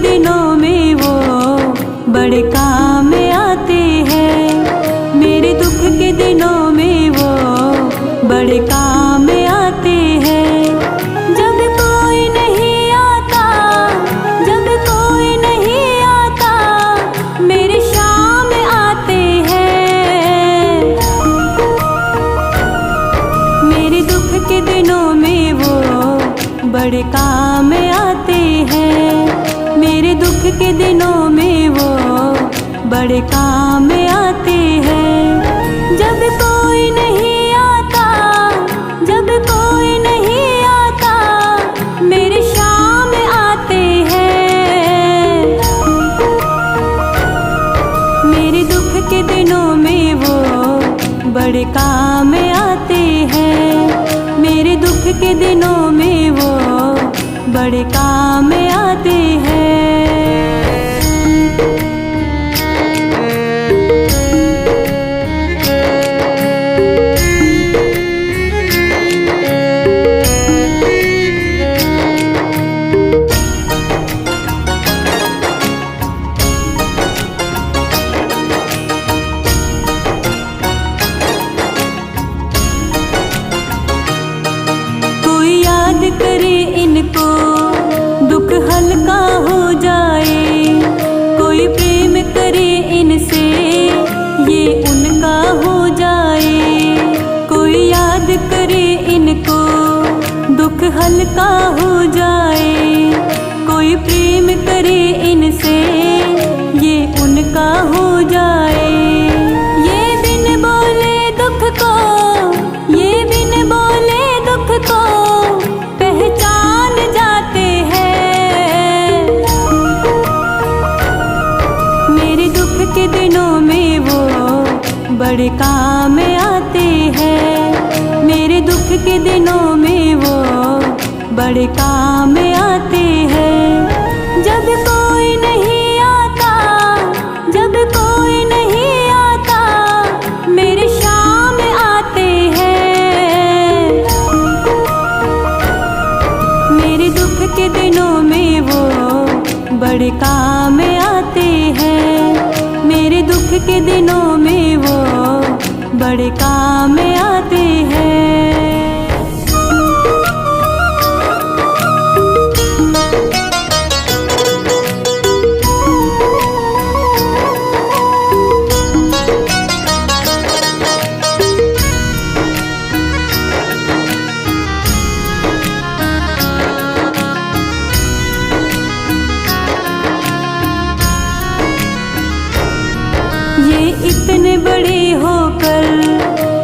दिनों में वो बड़े काम आते हैं। मेरे दुख के दिनों में वो बड़े काम आते हैं। जब कोई नहीं आता, जब कोई नहीं आता, मेरे शाम आते हैं। मेरे दुख के दिनों में वो बड़े काम आते हैं। मेरे दुख के दिनों में वो बड़े काम आते हैं। जब कोई नहीं आता, जब कोई नहीं आता, मेरे शाम आते हैं। मेरे दुख के दिनों में वो बड़े काम आते हैं। मेरे दुख के दिनों में वो बड़े काम आते हैं। कोई याद करे इनको, दुख हल्का हो जाए। कोई प्रेम करे इनसे, ये उनका हो जाए। कोई याद करे इनको, दुख हल्का हो जाए। कोई प्रेम करे इनसे, ये उनका हो जाए। ये बिन बोले दुख को, ये बिन बोले दुख को पहचान जाते हैं। मेरे दुख के दिनों में वो बड़े काम आते हैं। मेरे दुख के दिनों में वो बड़े काम आते हैं। जब कोई नहीं आता, जब कोई नहीं आता, मेरे शाम आते हैं। मेरे दुख के दिनों में वो बड़े काम आते हैं। मेरे दुख के दिनों में वो बड़े काम आते हैं। ये इतने बड़े होकर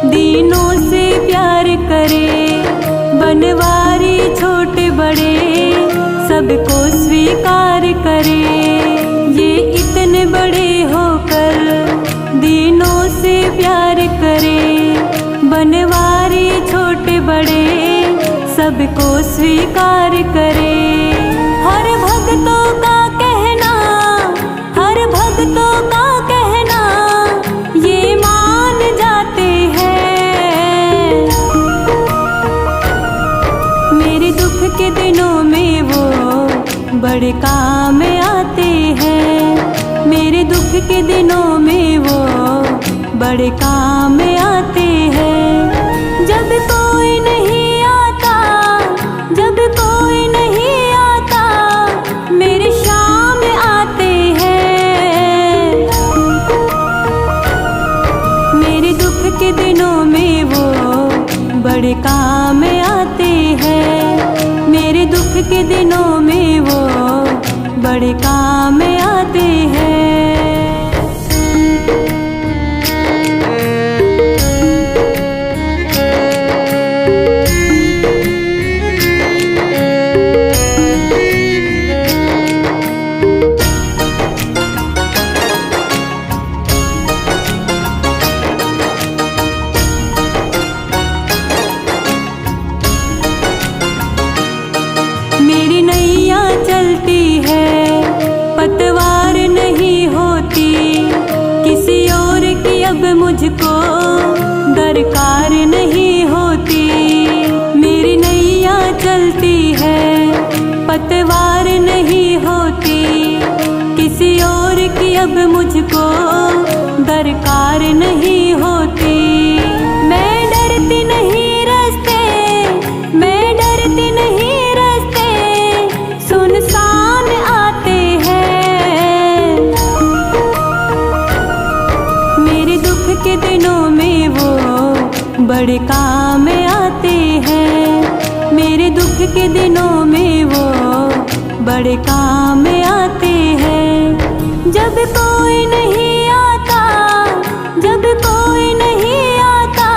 दीनों से प्यार करे। बनवारी छोटे बड़े सबको स्वीकार करे। ये इतने बड़े होकर दीनों से प्यार करे। बनवारी छोटे बड़े सबको स्वीकार करे। हर भक्तों का कहना, हर भक्तों का कहना ये मान जाते हैं। मेरे दुख के दिनों में वो बड़े काम आते हैं। मेरे दुख के दिनों में वो बड़े काम आते हैं। जब कोई नहीं आता, जब कोई नहीं आता, मेरे शाम आते हैं। मेरे दुख के दिनों में वो बड़े काम आते हैं। मेरे दुख के दिनों में वो बड़े काम आते हैं। मेरी नैया चलती है मुझको दरकार नहीं होती। मैं डरती नहीं रास्ते, मैं डरती नहीं रास्ते सुनसान आते हैं। मेरे दुख के दिनों में वो बड़े काम आते हैं। मेरे दुख के दिनों में वो बड़े काम आते हैं। जब कोई नहीं आता, जब कोई नहीं आता,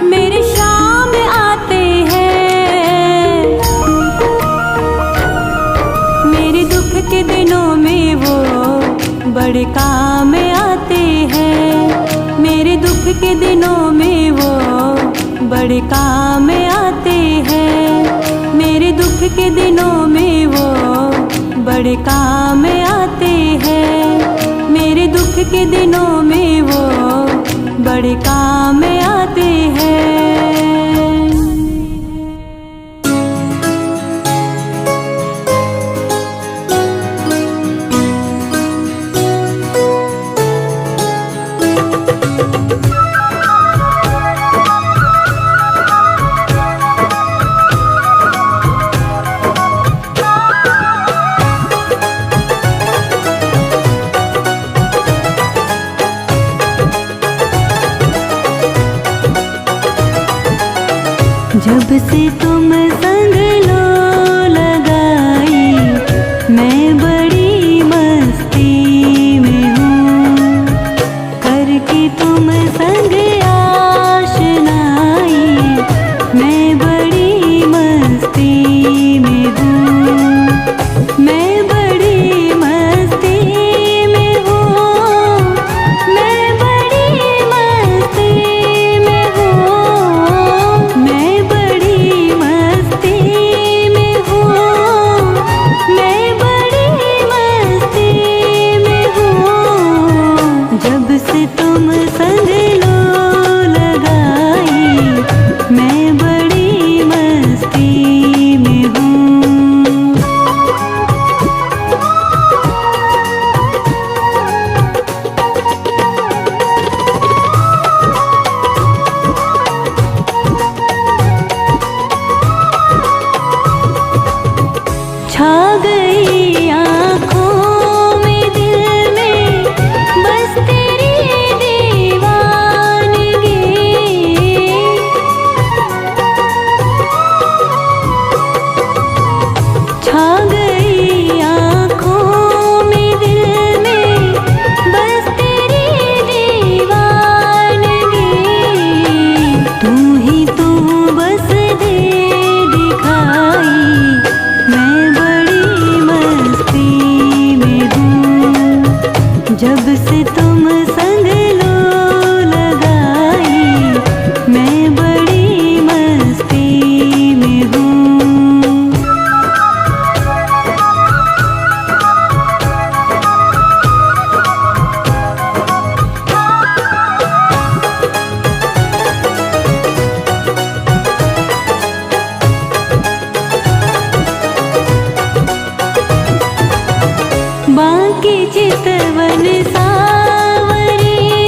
मेरे शाम आते हैं। मेरे दुख के दिनों में वो बड़े काम आते हैं। मेरे दुख के दिनों में वो बड़े काम आते हैं। मेरे दुख के दिनों में वो बड़े काम आते हैं। मेरे दुख के दिनों में वो बड़े काम आते हैं। जब से तुम संग लो लगाई, मैं बड़ी मस्ती में हूँ। करके तुम संग आशनाई, मैं बड़ी मस्ती में हूँ। मैं बड़ी मस्ती में हूँ। मैं बड़ी मस्ती में हूँ। मैं तुम संग लो लगाई, मैं बड़ी मस्ती में हूँ। छा गई आँखों में दिल में बस तेरी जब से तुम संग लो लगाई, मैं बड़ी मस्ती में हूँ। बाकी चितवन सावरी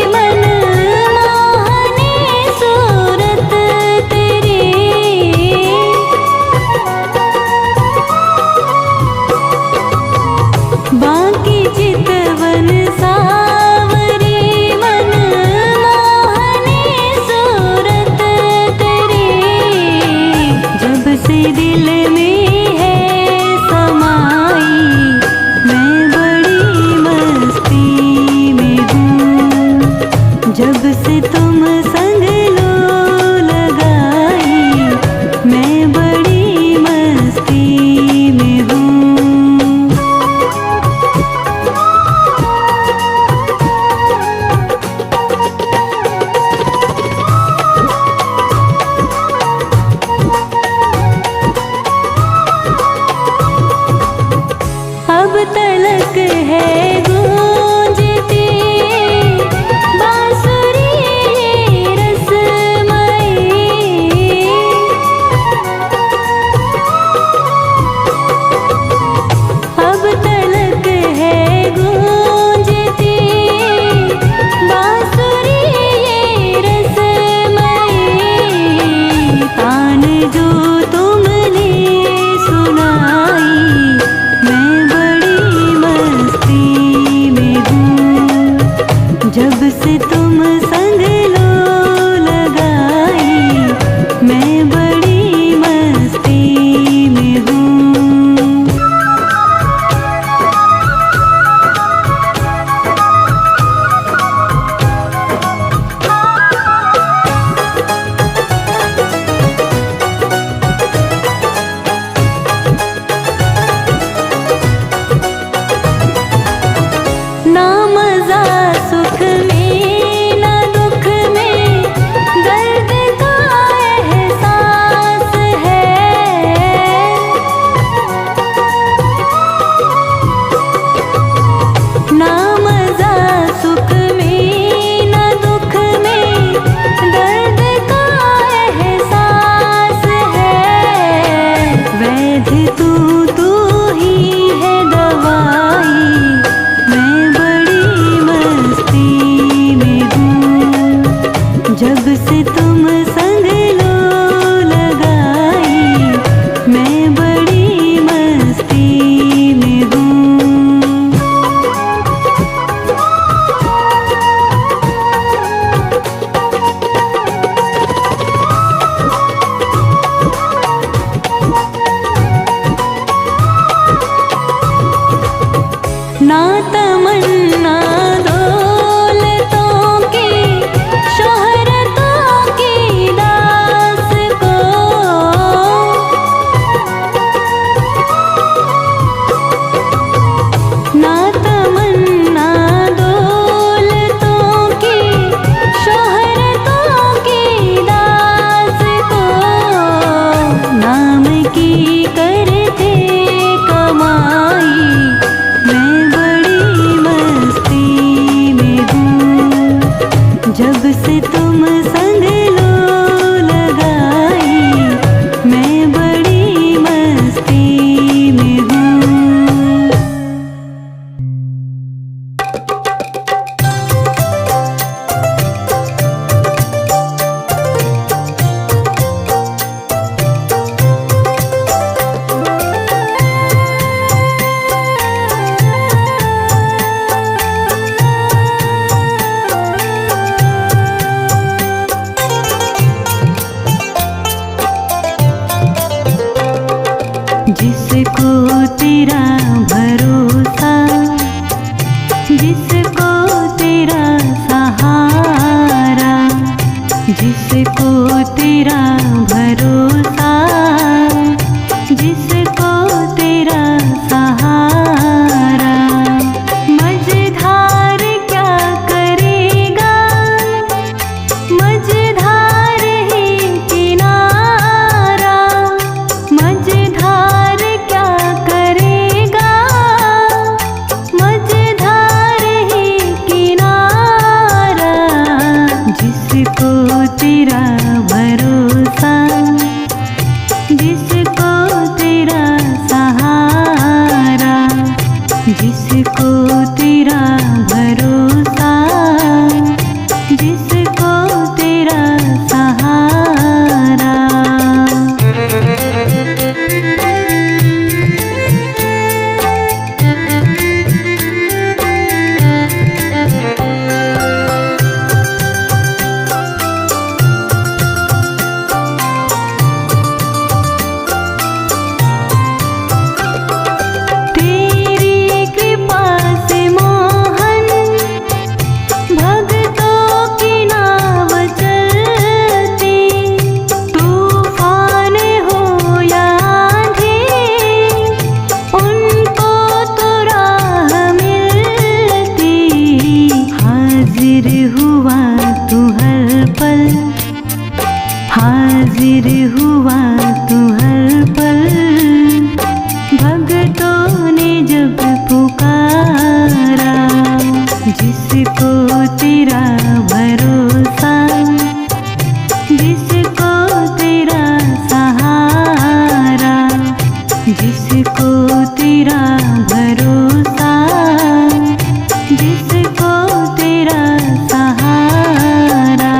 से तुम संग लो लगाई, मैं बड़ी मस्ती में हूँ। ना मजा सुख में ना दुख में, दर्द का एहसास है। ना मजा सुख में ना दुख में, दर्द का एहसास है। वैध तू तू ही है दवाई, मैं बड़ी मस्ती में हूँ। जब से तुम संग लो लगाई, मैं बड़ी मस्ती में हूँ। ना तमन्ना दौलतों की, शोहरतों की दास को। ना तमन्ना दौलतों की, शोहरतों की दास को। नाम की करते कमाई, मैं बड़ी मस्ती में हूँ। जब से तुम संग लो लगाई, मैं बड़ी मस्ती में हूँ। जिसको तेरा भरोसा, जिसको तेरा सहारा, जिसको तेरा भरोसा, जिसको तेरा सहारा। मझधार क्या करेगा, मझधार ही किनारा। मझधार क्या करेगा, मझधार ही किनारा। जिसको तेरा भरोसा, जिसको तेरा सहारा, जिसको तेरा भरोसा, जिसको तेरा सहारा। तेरी कृपा से मोहन, भक्तों की नाव चलती। तूफान हो या आंधी, उनको तो राह मिलती। हाजिर हुआ तू हर पल, हाजिर हुआ तू हर पल। भक्तों ने जब पुकारा, जिसको तेरा भरोसा, जिसको तेरा सहारा, जिसको तेरा भरोसा, जिसको तेरा सहारा।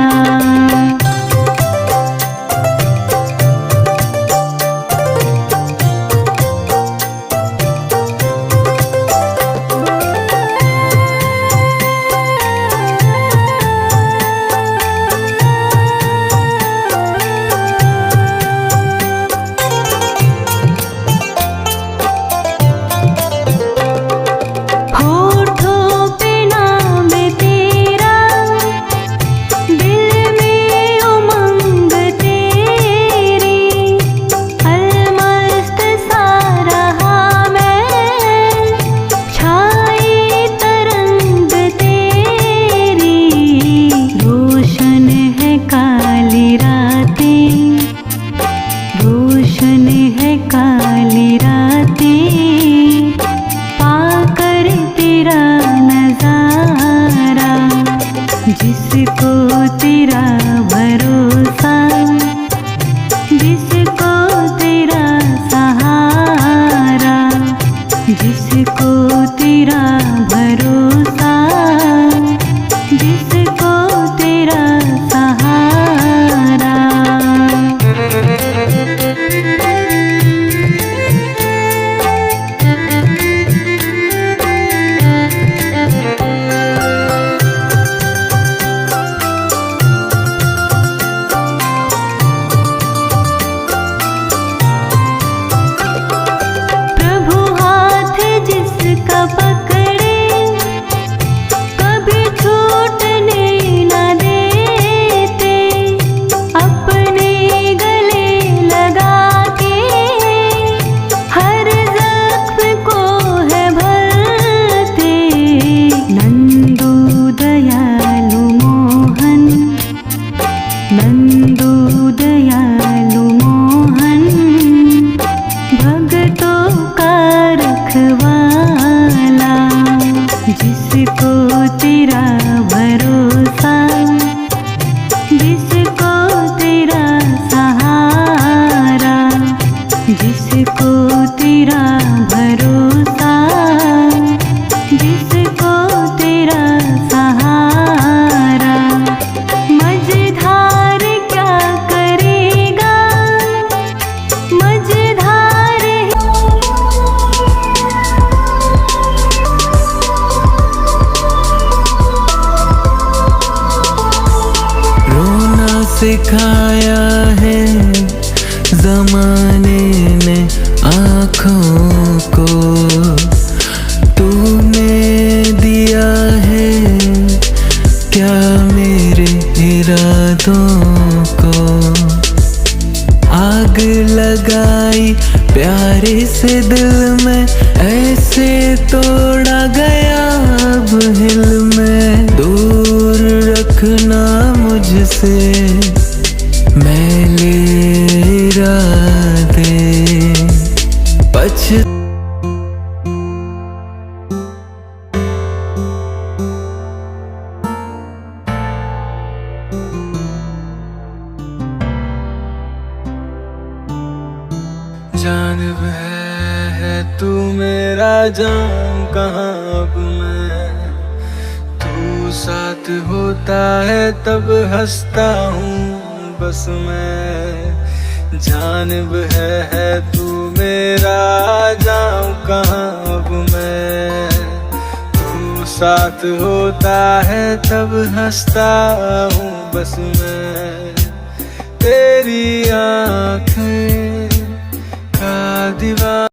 जिसको तेरा भरोसा, जिसको तेरा सहारा, जिसको तेरा भरोसा, जिसको तेरा सहारा। प्रभु हाथ जिसका पकड़े कभी छूटने न देते, अपने गले लगा के हर जख्म को है भरते। नंदू दयालु मोहन, नंदू दयालु मोहन, भक्तों का रखवाला। जिसको तेरा भरोसा, जिसको तेरा सहारा, जिसको तेरा भरोसा, जिसको तेरा सहारा। मझधार क्या करेगा, मझधार रोना सिखाया है जमाने ने आँखों को, तूने दिया है क्या मेरे इरादों को। आग लगाई प्यारे से दिल में, ऐसे तोड़ा गया अब हिल में। दूर रखना मुझसे मैले इरादे, जानब है तू मेरा जान कहाँ अब मैं। तू साथ होता है तब हंसता हूँ बस मैं। जानब है तू मेरा जाऊँ कहाँ अब मैं। तू साथ होता है तब हंसता हूँ बस मैं। तेरी आँखें का दीवार